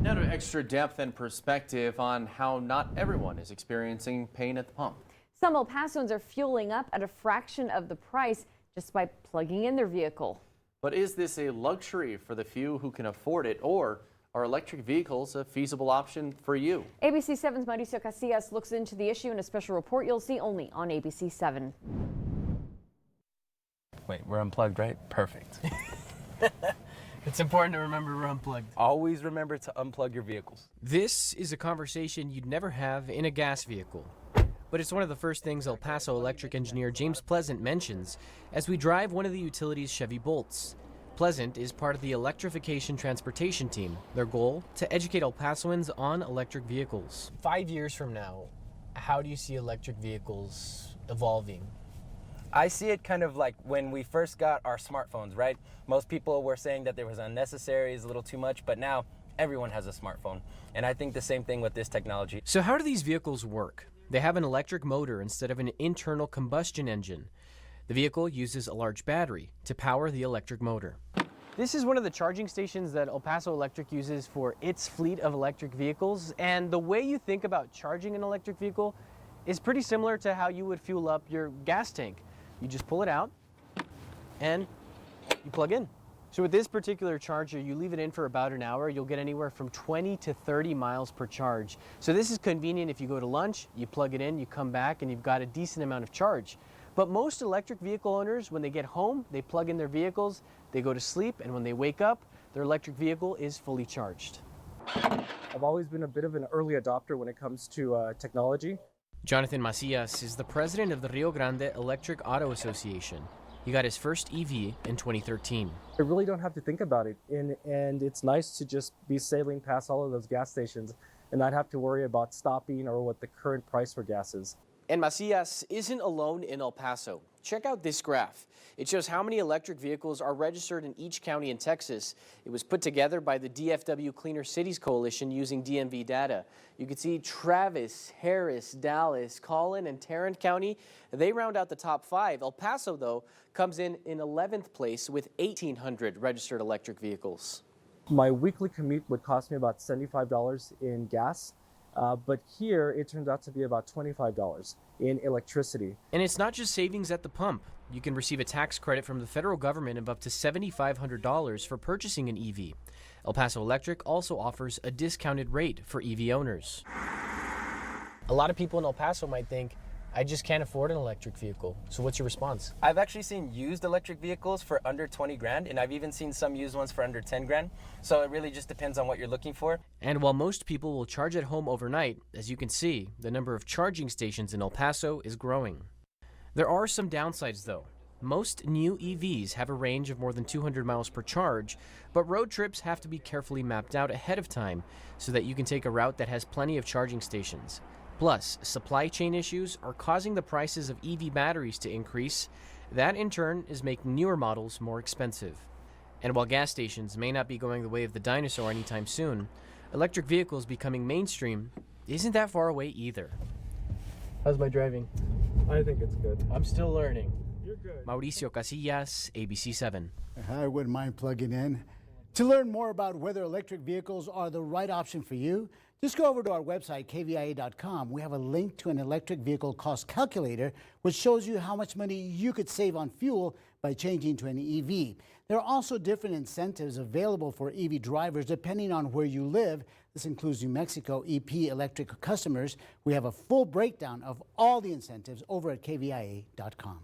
Now to extra depth and perspective on how not everyone is experiencing pain at the pump. Some El Pasoans are fueling up at a fraction of the price just by plugging in their vehicle. But is this a luxury for the few who can afford it, or are electric vehicles a feasible option for you? ABC 7's Mauricio Casillas looks into the issue in a special report you'll see only on ABC 7. Wait, we're unplugged, right? Perfect. It's important to remember we're unplugged. Always remember to unplug your vehicles. This is a conversation you'd never have in a gas vehicle. But it's one of the first things El Paso electric engineer James Pleasant mentions as we drive one of the utility's Chevy Bolts. Pleasant is part of the electrification transportation team. Their goal, to educate El Pasoans on electric vehicles. 5 years from now, how do you see electric vehicles evolving? I see it kind of like when we first got our smartphones, right? Most people were saying that there was unnecessary, is a little too much, but now everyone has a smartphone. And I think the same thing with this technology. So how do these vehicles work? They have an electric motor instead of an internal combustion engine. The vehicle uses a large battery to power the electric motor. This is one of the charging stations that El Paso Electric uses for its fleet of electric vehicles. And the way you think about charging an electric vehicle is pretty similar to how you would fuel up your gas tank. You just pull it out and you plug in. So with this particular charger, you leave it in for about an hour. You'll get anywhere from 20 to 30 miles per charge. So this is convenient if you go to lunch, you plug it in, you come back, and you've got a decent amount of charge. But most electric vehicle owners, when they get home, they plug in their vehicles, they go to sleep, and when they wake up, their electric vehicle is fully charged. I've always been a bit of an early adopter when it comes to technology. Jonathan Macias is the president of the Rio Grande Electric Auto Association. He got his first EV in 2013. I really don't have to think about it, and it's nice to just be sailing past all of those gas stations and not have to worry about stopping or what the current price for gas is. And Macias isn't alone in El Paso. Check out this graph. It shows how many electric vehicles are registered in each county in Texas. It was put together by the DFW Cleaner Cities Coalition using DMV data. You can see Travis, Harris, Dallas, Collin, and Tarrant County. They round out the top 5. El Paso, though, comes in 11th place with 1,800 registered electric vehicles. My weekly commute would cost me about $75 in gas. But here it turns out to be about $25 in electricity. And it's not just savings at the pump. You can receive a tax credit from the federal government of up to $7,500 for purchasing an EV. El Paso Electric also offers a discounted rate for EV owners. A lot of people in El Paso might think, I just can't afford an electric vehicle. So what's your response? I've actually seen used electric vehicles for under 20 grand, and I've even seen some used ones for under 10 grand. So it really just depends on what you're looking for. And while most people will charge at home overnight, as you can see, the number of charging stations in El Paso is growing. There are some downsides though. Most new EVs have a range of more than 200 miles per charge, but road trips have to be carefully mapped out ahead of time so that you can take a route that has plenty of charging stations. Plus, supply chain issues are causing the prices of EV batteries to increase. That, in turn, is making newer models more expensive. And while gas stations may not be going the way of the dinosaur anytime soon, electric vehicles becoming mainstream isn't that far away either. How's my driving? I think it's good. I'm still learning. You're good. Mauricio Casillas, ABC 7. I wouldn't mind plugging in. To learn more about whether electric vehicles are the right option for you, just go over to our website, kvia.com. We have a link to an electric vehicle cost calculator, which shows you how much money you could save on fuel by changing to an EV. There are also different incentives available for EV drivers depending on where you live. This includes New Mexico EP electric customers. We have a full breakdown of all the incentives over at kvia.com.